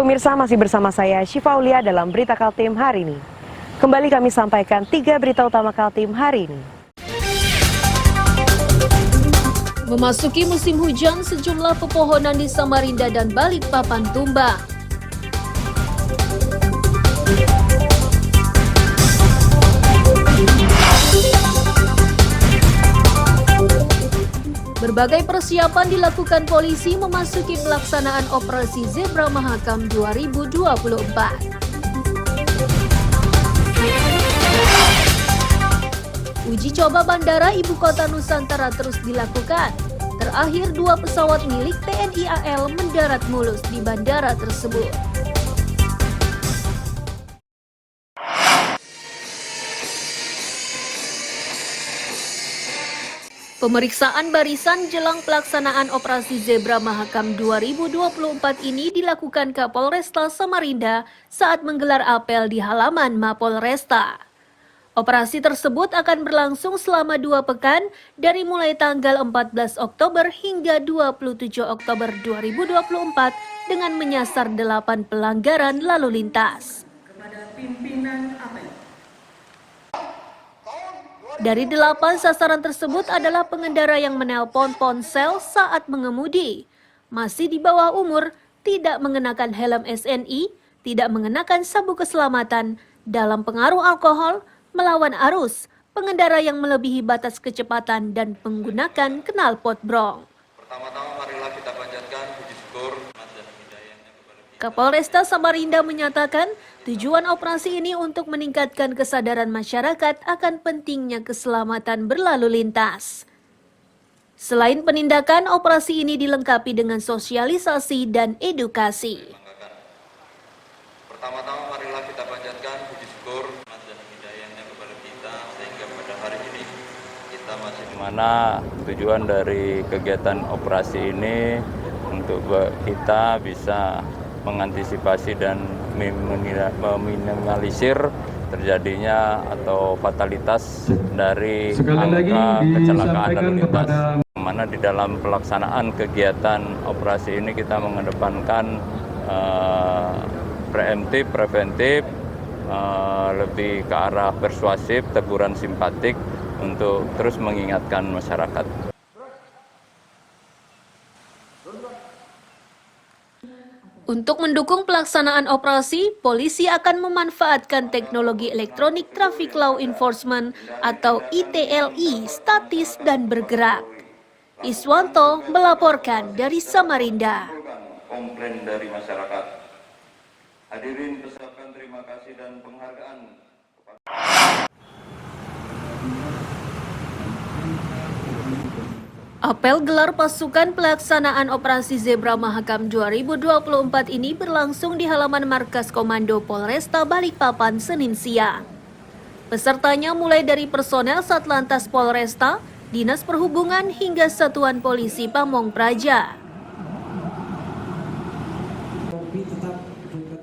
Pemirsa, masih bersama saya Syifa Aulia dalam Berita Kaltim hari ini. Kembali kami sampaikan 3 berita utama Kaltim hari ini. Memasuki musim hujan, sejumlah pepohonan di Samarinda dan Balikpapan tumbang. Berbagai persiapan dilakukan polisi memasuki pelaksanaan Operasi Zebra Mahakam 2024. Uji coba bandara Ibu Kota Nusantara terus dilakukan. Terakhir, 2 pesawat milik TNI AL mendarat mulus di bandara tersebut. Pemeriksaan barisan jelang pelaksanaan Operasi Zebra Mahakam 2024 ini dilakukan Kapolresta Samarinda saat menggelar apel di halaman Mapolresta. Operasi tersebut akan berlangsung selama 2 pekan dari mulai tanggal 14 Oktober hingga 27 Oktober 2024 dengan menyasar 8 pelanggaran lalu lintas. Dari 8 sasaran tersebut adalah pengendara yang menelpon ponsel saat mengemudi, masih di bawah umur, tidak mengenakan helm SNI, tidak mengenakan sabuk keselamatan, dalam pengaruh alkohol, melawan arus, pengendara yang melebihi batas kecepatan, dan menggunakan knalpot brong. Pertama-tama marilah kita panjatkan puji syukur dan hidayahnya kepada kita. Kapolresta Samarinda menyatakan tujuan operasi ini untuk meningkatkan kesadaran masyarakat akan pentingnya keselamatan berlalu lintas. Selain penindakan, operasi ini dilengkapi dengan sosialisasi dan edukasi. Pertama-tama marilah kita panjatkan puji syukur dan hidayahnya kepada kita sehingga pada hari ini kita masih mana tujuan dari kegiatan operasi ini untuk kita bisa mengantisipasi dan meminimalisir terjadinya atau fatalitas dari angka kecelakaan lalu lintas. Mana di dalam pelaksanaan kegiatan operasi ini kita mengedepankan preventif, lebih ke arah persuasif, teguran simpatik untuk terus mengingatkan masyarakat. Untuk mendukung pelaksanaan operasi, polisi akan memanfaatkan teknologi elektronik Traffic Law Enforcement atau ITLI statis dan bergerak. Iswanto melaporkan dari Samarinda. komplain dari masyarakat. Hadirin peserta, terima kasih dan penghargaan. Apel gelar pasukan pelaksanaan Operasi Zebra Mahakam 2024 ini berlangsung di halaman Markas Komando Polresta Balikpapan Senin siang. Pesertanya mulai dari personel Satlantas Polresta, Dinas Perhubungan hingga Satuan Polisi Pamong Praja.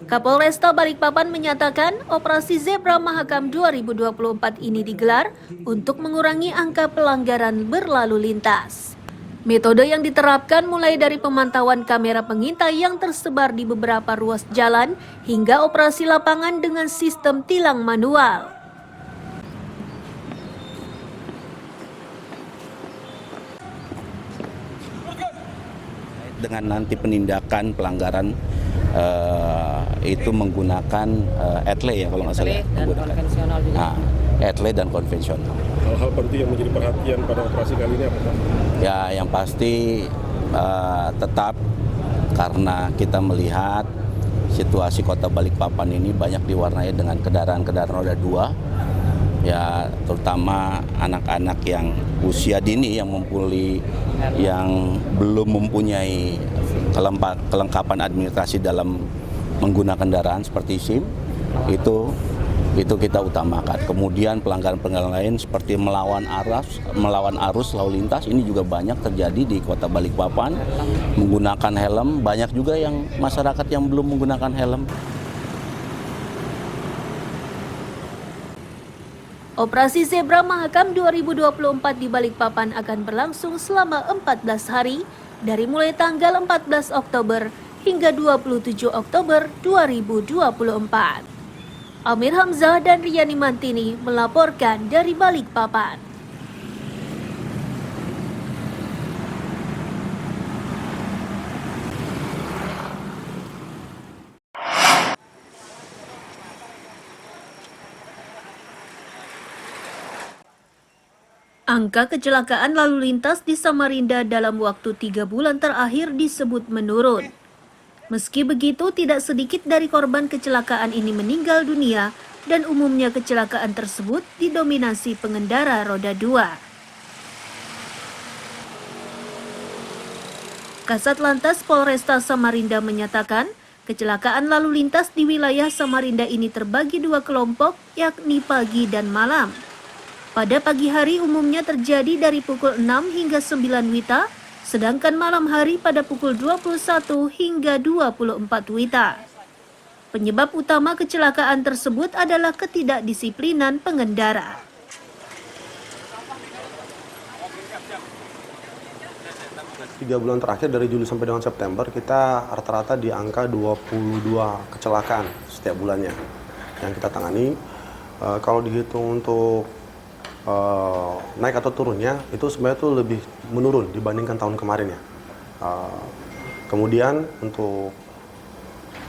Kapolresta Balikpapan menyatakan Operasi Zebra Mahakam 2024 ini digelar untuk mengurangi angka pelanggaran berlalu lintas. Metode yang diterapkan mulai dari pemantauan kamera pengintai yang tersebar di beberapa ruas jalan hingga operasi lapangan dengan sistem tilang manual. Dengan nanti penindakan pelanggaran itu menggunakan etle ya kalau nggak salah, konvensional juga. Nah, etle dan konvensional. Hal-hal penting yang menjadi perhatian pada operasi kali ini apa? Ya, yang pasti tetap karena kita melihat situasi Kota Balikpapan ini banyak diwarnai dengan kendaraan-kendaraan roda 2, ya terutama anak-anak yang usia dini yang belum mempunyai kelengkapan administrasi dalam menggunakan kendaraan seperti SIM, itu kita utamakan. Kemudian pelanggaran-pelanggaran lain seperti melawan arus lalu lintas ini juga banyak terjadi di Kota Balikpapan. Menggunakan helm, banyak juga yang masyarakat yang belum menggunakan helm. Operasi Zebra Mahakam 2024 di Balikpapan akan berlangsung selama 14 hari dari mulai tanggal 14 Oktober hingga 27 Oktober 2024. Amir Hamzah dan Riani Mantini melaporkan dari Balikpapan. Angka kecelakaan lalu lintas di Samarinda dalam waktu 3 bulan terakhir disebut menurun. Meski begitu, tidak sedikit dari korban kecelakaan ini meninggal dunia dan umumnya kecelakaan tersebut didominasi pengendara roda 2. Kasat Lantas Polresta Samarinda menyatakan, kecelakaan lalu lintas di wilayah Samarinda ini terbagi 2 kelompok, yakni pagi dan malam. Pada pagi hari umumnya terjadi dari pukul 6 hingga 9 WITA, sedangkan malam hari pada pukul 21 hingga 24 WITA. Penyebab utama kecelakaan tersebut adalah ketidakdisiplinan pengendara. Tiga bulan terakhir dari Juli sampai dengan September kita rata-rata di angka 22 kecelakaan setiap bulannya yang kita tangani. Kalau dihitung untuk naik atau turunnya itu sebenarnya tuh lebih menurun dibandingkan tahun kemarin ya. Kemudian untuk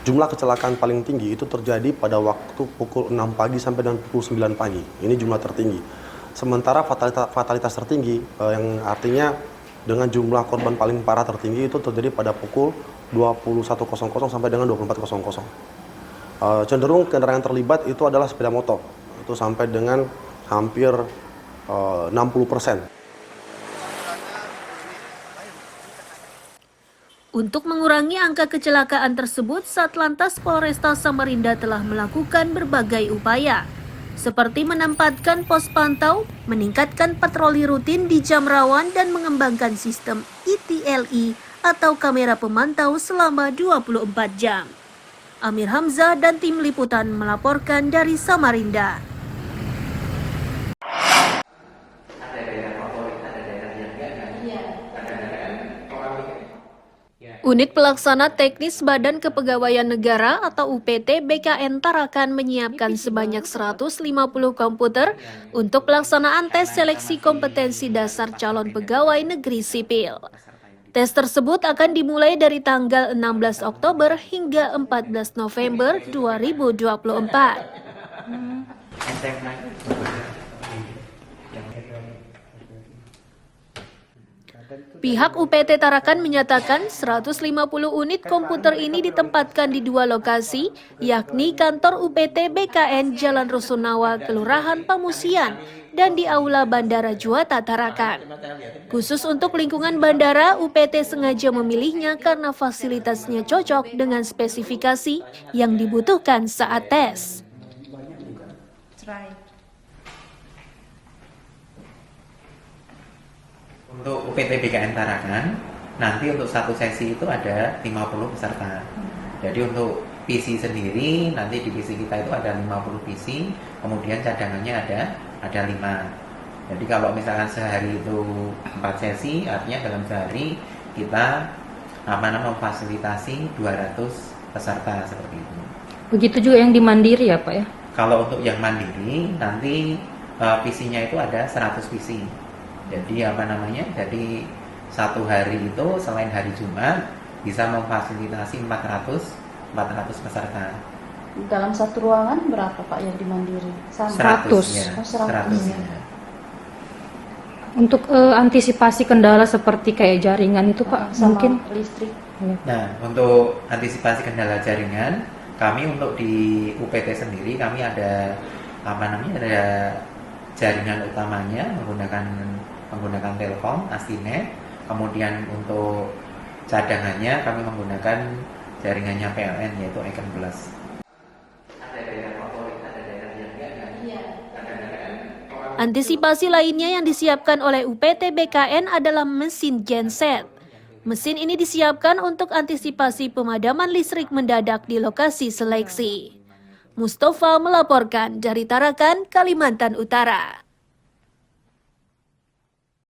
jumlah kecelakaan paling tinggi itu terjadi pada waktu pukul 6 pagi sampai dengan pukul 9 pagi. Ini jumlah tertinggi. Sementara fatalitas tertinggi yang artinya dengan jumlah korban paling parah tertinggi itu terjadi pada pukul 21.00 sampai dengan 24.00. Cenderung kendaraan yang terlibat itu adalah sepeda motor. Itu sampai dengan hampir 60%. Untuk mengurangi angka kecelakaan tersebut, Satlantas Polresta Samarinda telah melakukan berbagai upaya, seperti menempatkan pos pantau, meningkatkan patroli rutin di jam rawan, dan mengembangkan sistem ETLI atau kamera pemantau selama 24 jam. Amir Hamzah dan tim liputan melaporkan dari Samarinda. Unit Pelaksana Teknis Badan Kepegawaian Negara atau UPT BKN Tarakan menyiapkan sebanyak 150 komputer untuk pelaksanaan tes seleksi kompetensi dasar calon pegawai negeri sipil. Tes tersebut akan dimulai dari tanggal 16 Oktober hingga 14 November 2024. Pihak UPT Tarakan menyatakan 150 unit komputer ini ditempatkan di 2 lokasi, yakni kantor UPT BKN Jalan Rusunawa, Kelurahan Pamusian, dan di Aula Bandara Juanda Tarakan. Khusus untuk lingkungan bandara, UPT sengaja memilihnya karena fasilitasnya cocok dengan spesifikasi yang dibutuhkan saat tes. Untuk UPT BKN Tarakan, nanti untuk satu sesi itu ada 50 peserta. Jadi untuk PC sendiri, nanti di PC kita itu ada 50 PC, kemudian cadangannya ada 5. Jadi kalau misalkan sehari itu 4 sesi, artinya dalam sehari kita memfasilitasi 200 peserta seperti itu. Begitu juga yang di Mandiri ya Pak ya? Kalau untuk yang Mandiri, nanti PC-nya itu ada 100 PC. Jadi jadi satu hari itu selain hari Jumat bisa memfasilitasi 400 peserta. Dalam satu ruangan berapa Pak yang di Mandiri? 100. Ya. 100. Ya. Untuk antisipasi kendala seperti kayak jaringan itu Pak, sama mungkin listrik. Nah, untuk antisipasi kendala jaringan, kami untuk di UPT sendiri kami ada ada jaringan utamanya menggunakan Telkom, Astinet. Kemudian untuk cadangannya kami menggunakan jaringannya PLN yaitu Icon Plus. Antisipasi lainnya yang disiapkan oleh UPT BKN adalah mesin genset. Mesin ini disiapkan untuk antisipasi pemadaman listrik mendadak di lokasi seleksi. Mustafa melaporkan dari Tarakan, Kalimantan Utara.